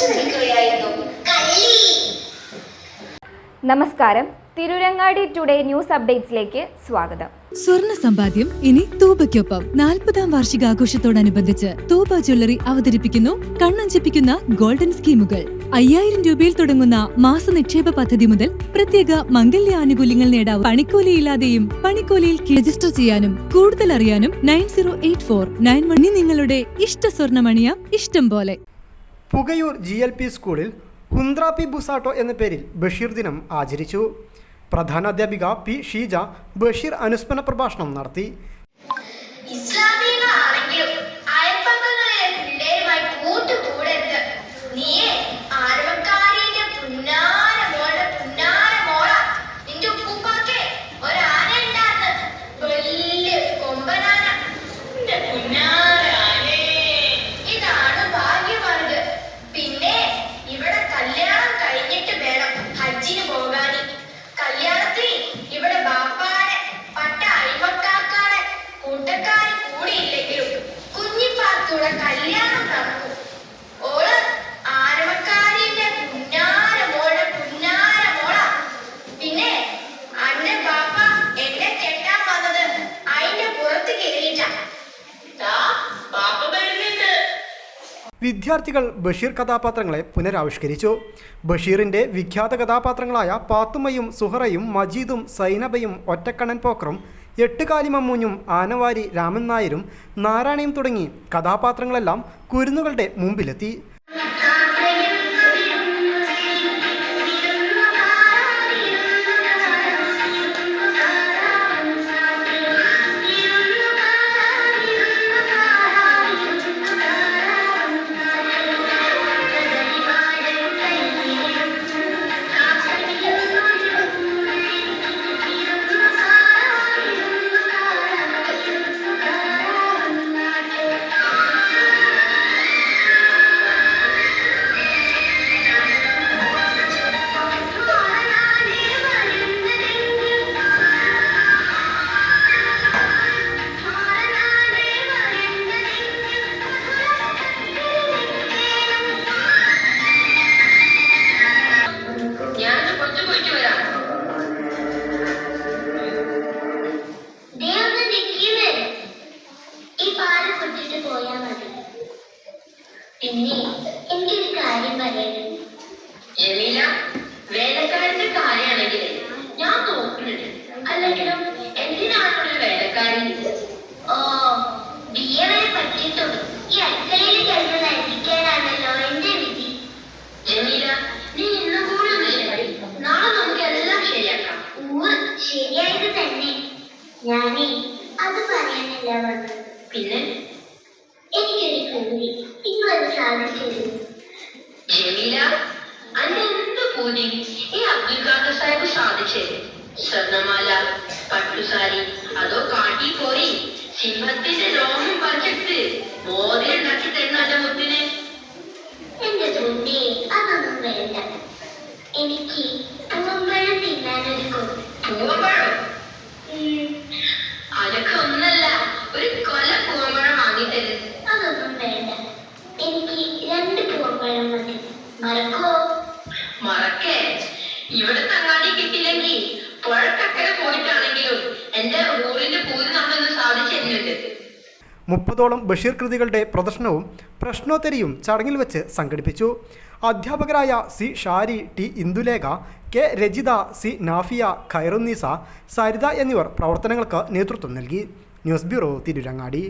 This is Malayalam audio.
ഉറച്ചു നിൽക്കുകയായിരുന്നു. നമസ്കാരം, തിരൂരങ്ങാടി ടുഡേ ന്യൂസ് അപ്ഡേറ്റ്സിലേക്ക് സ്വാഗതം. സ്വർണ്ണ സമ്പാദ്യം ഇനി തൂബയ്ക്കൊപ്പം 40ാം വാർഷികാഘോഷത്തോടനുബന്ധിച്ച് തൂബ ജ്വല്ലറി അവതരിപ്പിക്കുന്നു കണ്ണഞ്ചിപ്പിക്കുന്ന ഗോൾഡൻ സ്കീമുകൾ. 5000 രൂപയിൽ തുടങ്ങുന്ന മാസ നിക്ഷേപ പദ്ധതി മുതൽ പ്രത്യേക മംഗല്യ ആനുകൂല്യങ്ങൾ നേടാവും. പണിക്കൂലിയില്ലാതെയും പണിക്കൂലിയിൽ രജിസ്റ്റർ ചെയ്യാനും കൂടുതൽ അറിയാനും 908491 നിങ്ങളുടെ ഇഷ്ട സ്വർണ്ണമണിയാം ഇഷ്ടം പോലെ. പുകയൂർ GLP സ്കൂളിൽ ഹുന്ദ്രാപി ബുസാട്ടോ എന്ന പേരിൽ ബഷീർ ദിനം ആചരിച്ചു. പ്രധാനാധ്യാപിക P. ഷീജ ബഷീർ അനുസ്മരണ പ്രഭാഷണം നടത്തി. വിദ്യാർത്ഥികൾ ബഷീർ കഥാപാത്രങ്ങളെ പുനരാവിഷ്കരിച്ചു. ബഷീറിൻ്റെ വിഖ്യാത കഥാപാത്രങ്ങളായ പാത്തുമ്മയും സുഹറയും മജീദും സൈനബയും ഒറ്റക്കണ്ണൻ പോക്കറും എട്ടുകാലി മമ്മൂഞ്ഞും ആനവാരി രാമൻ നായരും നാരായണിയും തുടങ്ങി കഥാപാത്രങ്ങളെല്ലാം കുരുന്നുകളുടെ മുമ്പിലെത്തി. പിന്നെ എനിക്കൊരു കാര്യം പറയണം. ജമീല, വേലക്കാരന്റെ കാര്യമാണെങ്കിൽ ഞാൻ നോക്കുന്നുണ്ട്. അല്ലെങ്കിലും എന്തിനാണൊരു വേലക്കാരൻ? ഓ, ബിയറെ പറ്റിയിട്ടും ഈ അടുക്കളയിൽ കഴിഞ്ഞ നയിക്കാനാണല്ലോ എന്റെ വിധി. ജമീല, നീ ഇന്നും കൂടെ ഒന്ന് ശരി. നാളെ നമുക്ക് എല്ലാം ശരിയാക്കാം. ശരിയായത് തന്നെ. ഞാനേ അത് പറയാനല്ല വന്നത്. പിന്നെ എനിക്കൊരു പൂതി നിങ്ങളത് സാധിച്ചത്. ജമീല, അന്റെ എന്ത് പൂതി ഈ അബ്ദുൽ ഖാദർ സാഹിബ് സാധിച്ചത്? സ്വർണ്ണമാല, പട്ടുസാരി, അതോ കാട്ടിൽ പോയി സിംഹത്തിന്റെ രോമം പറിച്ചെടുത്ത് മോതിരം ഉണ്ടാക്കി തരുന്ന എന്റെ മുത്തിന്? എന്റെ തുണ്ടി, അതൊന്നും വേണ്ട. എനിക്ക് പൂവമ്പഴം തിന്നാനൊരു കൊതി. പൂവമ്പഴം? അതൊക്കെ ഒന്നല്ല, ഒരു കൊല പൂവമ്പഴം വാങ്ങിത്തരുത്. അതൊന്നും വേണ്ട, എനിക്ക് 2 പൂവമ്പഴം മതി. മറക്കോ? മറക്കേ? ഇവിടെ തങ്ങാടി കിട്ടില്ലെങ്കിൽ പുഴക്കക്കരെ പോയിട്ടാണെങ്കിലും എന്റെ ഊരിന്റെ പൂരി നമ്മളൊന്ന് സാധിച്ചിരുന്നുണ്ട്. 30ഓളം ബഷീർ കൃതികളുടെ പ്രദർശനവും പ്രശ്നോത്തരിയും ചടങ്ങിൽ വെച്ച് സംഘടിപ്പിച്ചു. അധ്യാപകരായ C. Shari, T. Indulekha, K. Rajitha, C. നാഫിയ, ഖൈറുന്നീസ, സരിത എന്നിവർ പ്രവർത്തനങ്ങൾക്ക് നേതൃത്വം നൽകി. News bureau, Tirurangadi.